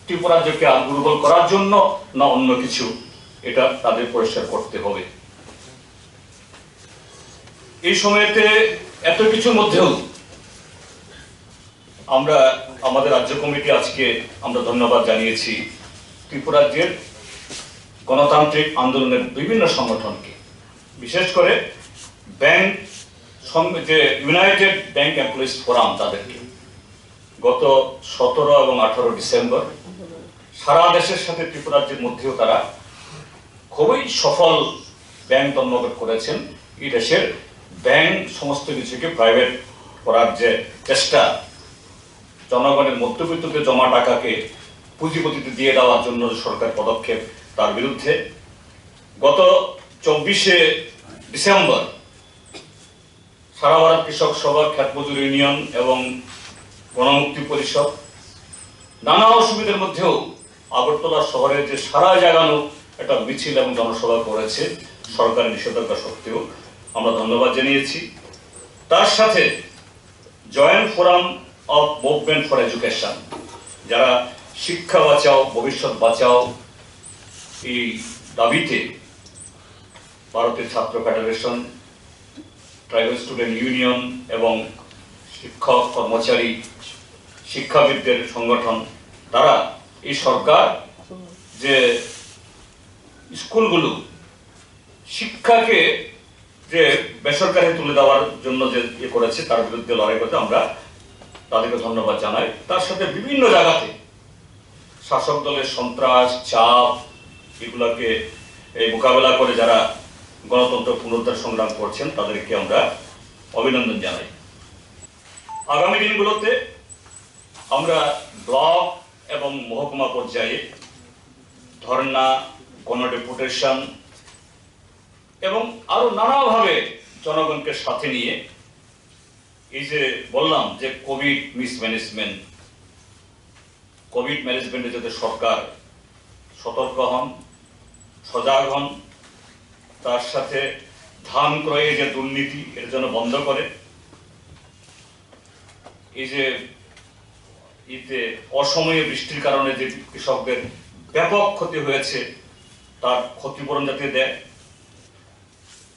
ত্রিপুরা রাজ্যকে আর দুর্বল করার জন্য, না অন্য কিছু, এটা তাদের পরিষ্কার করতে হবে। এই সময়তে এত কিছুর মধ্যেও আমরা আমাদের রাজ্য কমিটি আজকে আমরা ধন্যবাদ জানিয়েছি ত্রিপুরা রাজ্যের গণতান্ত্রিক আন্দোলনের বিভিন্ন সংগঠনকে, বিশেষ করে ব্যাংক, যে ইউনাইটেড ব্যাংক এমপ্লয়িজ ফোরাম, তাদেরকে গত 17 এবং 18 ডিসেম্বর সারা দেশের সাথে ত্রিপুরা রাজ্যের মধ্যেও তারা খুবই সফল ব্যাংক ধর্মঘট করেছেন। এই দেশের ব্যাংক সমস্ত কিছুকে প্রাইভেট করার যে চেষ্টা, জনগণের মধ্যবিত্তদের জমা টাকাকে পুঁজিপতিতে দিয়ে দেওয়ার জন্য সরকার পদক্ষেপ, তার বিরুদ্ধে গত 24 ডিসেম্বর সারা ভারত কৃষক সভা, খ্যাত মজুর ইউনিয়ন এবং গণমুক্তি পরিষদ নানা অসুবিধার মধ্যেও আগরতলা শহরের যে সারা জাগানো একটা মিছিল এবং জনসভা করেছে, সরকারের নিষেধাজ্ঞা সত্ত্বেও আমরা ধন্যবাদ জানিয়েছি। তার সাথে joint forum of movement for education, যারা শিক্ষা বাঁচাও ভবিষ্যৎ বাঁচাও এই দাবিতে ভারতের ছাত্র ফেডারেশন, ট্রাইবাল স্টুডেন্ট ইউনিয়ন এবং শিক্ষক কর্মচারী শিক্ষাবিদদের সংগঠন, তারা এই সরকার যে স্কুলগুলো শিক্ষাকে যে বেসরকারি তুলে দেওয়ার জন্য যে ইয়ে করেছে, তার বিরুদ্ধে লড়াই করতে আমরা তাদেরকে ধন্যবাদ জানাই। তার সাথে বিভিন্ন জায়গাতে শাসক দলের সন্ত্রাস, চাপ, এগুলাকে এই মোকাবেলা করে যারা গণতন্ত্র পুনরুদ্ধার সংগ্রাম করছেন, তাদেরকে আমরা অভিনন্দন জানাই। আগামী দিনগুলোতে আমরা ব্লক এবং মহকুমা পর্যায়ে ধর্ণা, গণডেপুটেশন এবং আরো নানাভাবে জনগণকে সাথে নিয়ে, এই যে বললাম যে কোভিড মিসম্যানেজমেন্ট, কোভিড ম্যানেজমেন্টে যাতে সরকার সতর্ক হন, সজাগ হন, তার সাথে ধান ক্রয়ে যে দুর্নীতি, এর জন্য বন্ধ করে, এই যে এতে অসময়ে বৃষ্টির কারণে যে কৃষকদের ব্যাপক ক্ষতি হয়েছে, তার ক্ষতিপূরণ যাতে দেয়,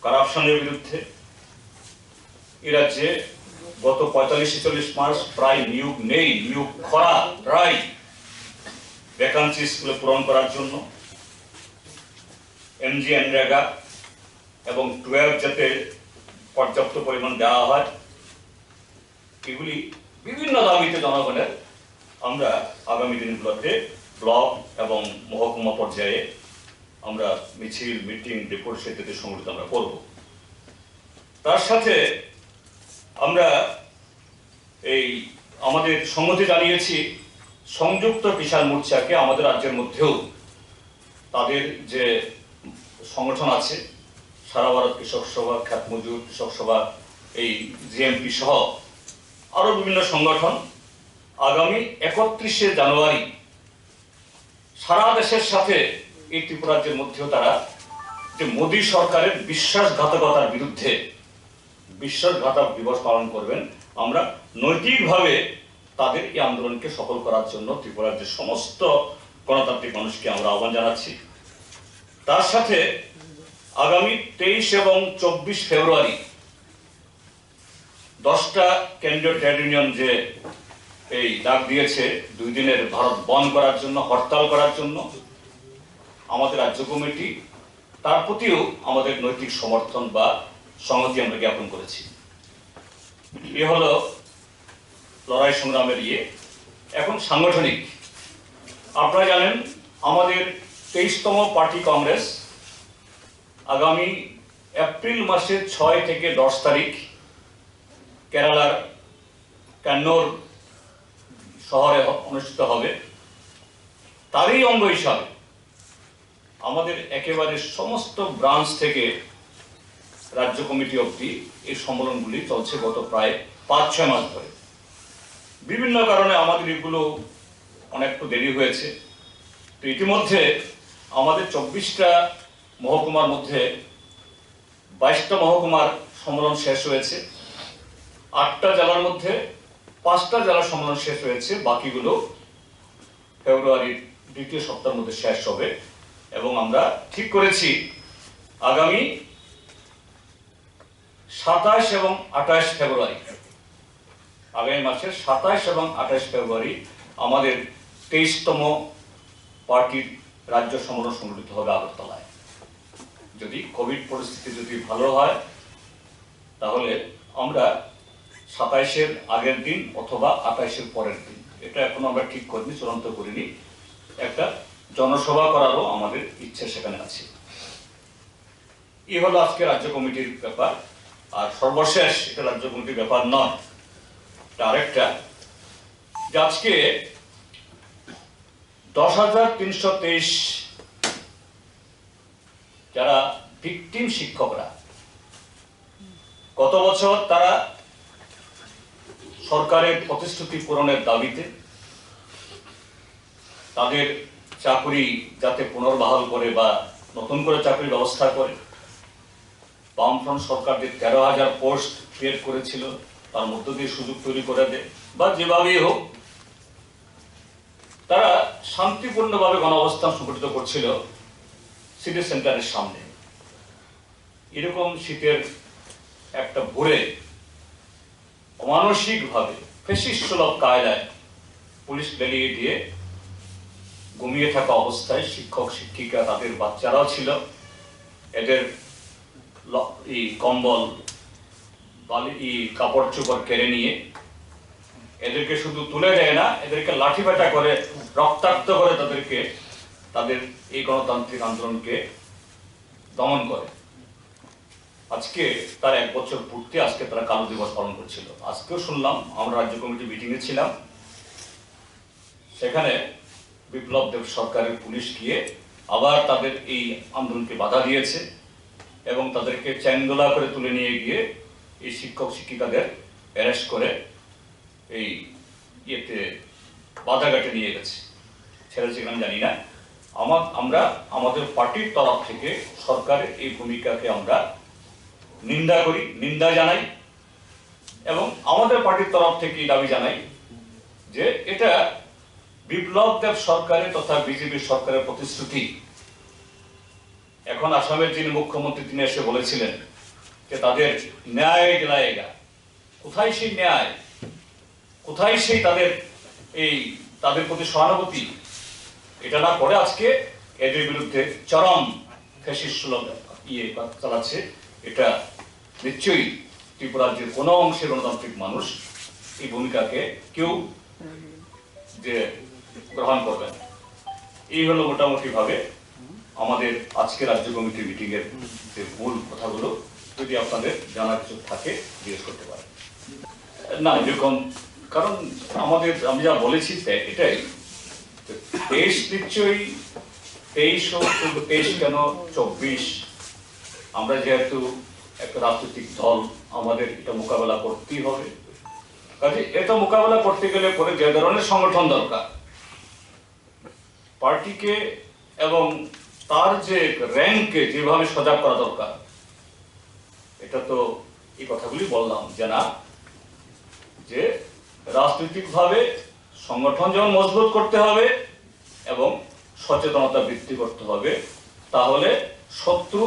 কারাপশনের বিরুদ্ধে। এ রাজ্যে গত 45-40 মাস প্রায় নিয়োগ নেই, নিয়োগ খরা, প্রায় ভ্যাকান্সি স্কুলে পূরণ করার জন্য এমজি এনরেগা এবং 12 যাতে পর্যাপ্ত পরিমাণ দেওয়া হয়, এগুলি বিভিন্ন দাবিতে জনগণের আমরা আগামী দিনগুলোতে ব্লক এবং মহকুমা পর্যায়ে আমরা মিছিল, মিটিং, রিপোর্ট সেটাতে সংগঠিত আমরা করব। তার সাথে আমরা এই আমাদের সংহতি জানিয়েছি সংযুক্ত কিষাণ মোর্চাকে, আমাদের রাজ্যের মধ্যেও তাদের যে সংগঠন আছে, সারা ভারত কৃষক সভা, খ্যাত মজুর কৃষক সভা, এই জিএমপি সহ আরো বিভিন্ন সংগঠন আগামী 31শে জানুয়ারি সারা দেশের সাথে এই ত্রিপুরা রাজ্যের মধ্যেও তারা যে মোদী সরকারের বিশ্বাসঘাতকতার বিরুদ্ধে বিশ্বাসঘাতক দিবস পালন করবেন। আমরা নৈতিকভাবে তাদের এই আন্দোলনকে সফল করার জন্য ত্রিপুরা রাজ্যের সমস্ত গণতান্ত্রিক মানুষকে আমরা আহ্বান জানাচ্ছি। তার সাথে আগামী 23 এবং 24 ফেব্রুয়ারি 10টা কেন্দ্রীয় ট্রেড ইউনিয়ন যে এই ডাক দিয়েছে 2 দিনের ভারত বন্ধ করার জন্য, হরতাল করার জন্য, আমাদের রাজ্য কমিটি তার প্রতিও আমাদের নৈতিক সমর্থন বা সংহতি আমরা জ্ঞাপন করেছি। এ হলো লড়াই সংগ্রামের এখন সাংগঠনিক। আপনারা জানেন আমাদের 23তম পার্টি কংগ্রেস আগামী এপ্রিল মাসের 6 থেকে 10 তারিখ কেরালার কান্নুর শহরে অনুষ্ঠিত হবে। তারই অঙ্গ হিসাবে আমাদের একেবারে সমস্ত ব্রাঞ্চ থেকে রাজ্য কমিটি অবধি এই সম্মেলনগুলি চলছে গত প্রায় 5-6 মাস ধরে। বিভিন্ন কারণে আমাদের এগুলো অনেকটা দেরি হয়েছে। তো ইতিমধ্যে আমাদের 24টা মহকুমার মধ্যে 22টা মহকুমার সম্মেলন শেষ হয়েছে। 8টা জেলার মধ্যে 5টা জেলার সম্মেলন শেষ হয়েছে। বাকিগুলো ফেব্রুয়ারির দ্বিতীয় সপ্তাহের মধ্যে শেষ হবে এবং আমরা ঠিক করেছি আগামী 27 এবং 28 ফেব্রুয়ারি, আগামী মাসের 27 এবং 28 ফেব্রুয়ারি আমাদের 23তম পার্টির রাজ্য সম্মেলন সংগঠিত হবে আগরতলায়। যদি কোভিড পরিস্থিতি যদি ভালো হয় তাহলে আমরা 27-এর আগের দিন অথবা 28-এর পরের দিন, এটা এখনো আমরা ঠিক করিনি, চূড়ান্ত করিনি। একটা জনসভা করারও আমাদের ইচ্ছে সেখানে আছে। এই হলো আজকে রাজ্য কমিটির ব্যাপার। আর সর্বশেষ, এটা রাজ্য কমিটির ব্যাপার নয়, এটা আরেকটা, যে আজকে 10,323 যারা ভিকটিম শিক্ষকরা, গত বছর তারা সরকারের প্রতিশ্রুতি পূরণের দাবিতে তাদের চাকরি যাতে পুনর্বহাল করে বা নতুন করে চাকরির ব্যবস্থা করে, বামফ্রন্ট সরকার যে 13,000 পোস্ট ক্রিয়েট করেছিল তার মধ্য দিয়ে সুযোগ তৈরি করে দেয় বা যেভাবেই হোক, তারা শান্তিপূর্ণভাবে গণঅবস্থান সংগঠিত করছিল সিটি সেন্টারের সামনে। এরকম শীতের একটা ভোরে অমানসিকভাবে ফ্যাসিস্ট সুলভ কায়দায় পুলিশ লেলিয়ে দিয়ে ঘুমিয়ে থাকা অবস্থায় শিক্ষক শিক্ষিকা, তাদের বাচ্চারাও ছিল, এদের কম্বল কাপড় চোপড় কেড়ে নিয়ে এদেরকে শুধু তুলে দেয় না, এদেরকে লাঠি পেটা করে রক্তাক্ত করে তাদের এই গণতান্ত্রিক আন্দোলনকে দমন করে। আজকে তার 1 বছর পূর্তি, আজকে তারা কালো দিবস পালন করছিল। আজকেও শুনলাম, আমরা রাজ্য কমিটি মিটিংয়ে ছিলাম, সেখানে বিপ্লব দেব সরকারের পুলিশ গিয়ে আবার তাদের এই আন্দোলনকে বাধা দিয়েছে এবং তাদেরকে চ্যাংদোলা করে তুলে নিয়ে গিয়ে এই শিক্ষক শিক্ষিকাদের অ্যারেস্ট করে এই বাধাঘাটে নিয়ে গেছে। ছেড়েছে কিনা জানি না। আমরা আমাদের পার্টির তরফ থেকে সরকারের এই ভূমিকাকে আমরা নিন্দা করি, নিন্দা জানাই এবং আমাদের পার্টির তরফ থেকে দাবি জানাই যে এটা বিপ্লব দেব সরকারের তথা বিজেপি সরকারের প্রতিশ্রুতি। এখন আসামের যিনি মুখ্যমন্ত্রী, তিনি এসে বলেছিলেন যে তাদের ন্যায় দিলায়েগা। কোথায় সেই ন্যায়? কোথায় সেই তাদের প্রতি সহানুভূতি? এটা না করে আজকে এদের বিরুদ্ধে চরম ফ্যাসিস্ট সুলভ চালাচ্ছে। এটা নিশ্চয়ই ত্রিপুরা রাজ্যের কোনো অংশের গণতান্ত্রিক মানুষ এই ভূমিকাকে কেউ যে গ্রহণ করবেন। এই হলো মোটামুটি ভাবে আমাদের আজকে রাজ্য কমিটির মিটিং এর যে মূল কথাগুলো। যদি আপনাদের জানা কিছু থাকে জিজ্ঞেস করতে পারেন। না, এরকম কারণ আমি যা বলেছি এটাই, 23 নিশ্চয়ই 23 কেন 24, আমরা যেহেতু একটা রাজনৈতিক দল, আমাদের এটা মোকাবেলা করতেই হবে। কাজে এটা মোকাবেলা করতে গেলে পরে যে ধরনের সংগঠন দরকার পার্টিকে এবং তার যে র্যাঙ্ককে যেভাবে সজাগ করা দরকার, এটা তো এই কথাগুলি বললাম যে না, যে রাজনৈতিকভাবে সংগঠন যেমন মজবুত করতে হবে এবং সচেতনতা বৃদ্ধি করতে হবে, তাহলে শত্রু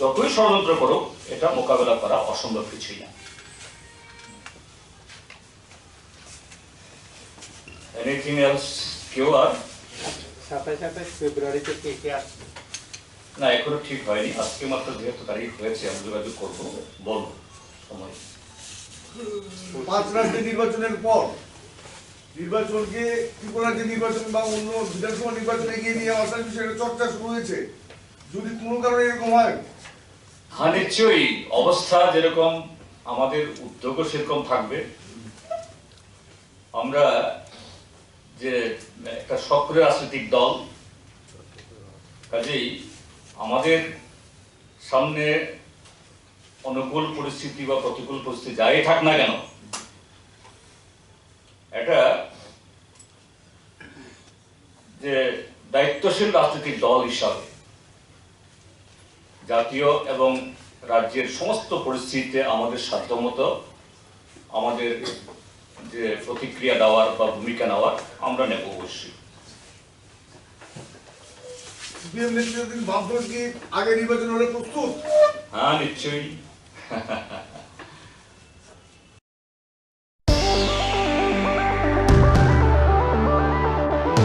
যতই ষড়যন্ত্র করুক এটা মোকাবেলা করা অসম্ভব কিছুই না। Anything else? কেউ আর 27 ফেব্রুয়ারিতে কে আসছে? না এখনো ঠিক হয়নি, আজকে মাত্র যেহেতু তারিখ হয়েছে আমরা যোগাযোগ করবো, বলবো সময়। 5 রাজ্যের নির্বাচনের পর নির্বাচনকে ত্রিপুরা রাজ্যের নির্বাচন বা অন্য বিধানসভা নির্বাচন এগিয়ে নিয়ে আসার বিষয়ে চর্চা শুরু হয়েছে, যদি কোনো কারণে এরকম হয়। হ্যাঁ নিশ্চয়ই, অবস্থা যেরকম আমাদের উদ্যোগও সেরকম থাকবে। আমরা যে একটা সক্রিয় রাজনৈতিক দল, কাজেই আমাদের সামনে অনুকূল পরিস্থিতি বা প্রতিকূল পরিস্থিতি যাই থাক না কেন, এটা যে দায়িত্বশীল রাজনৈতিক দল হিসাবে জাতীয় এবং রাজ্যের সমস্ত পরিস্থিতিতে আমাদের সাধ্যমতো আমাদের যে প্রতিক্রিয়া দেওয়ার বা ভূমিকা নেওয়ার আমরা নেব অবশ্যই। সিপিএম নেতৃত্বাধীন বামফ্রন্ট কি আগে নির্বাচন হলে প্রস্তুত? হ্যাঁ নিশ্চয়ই।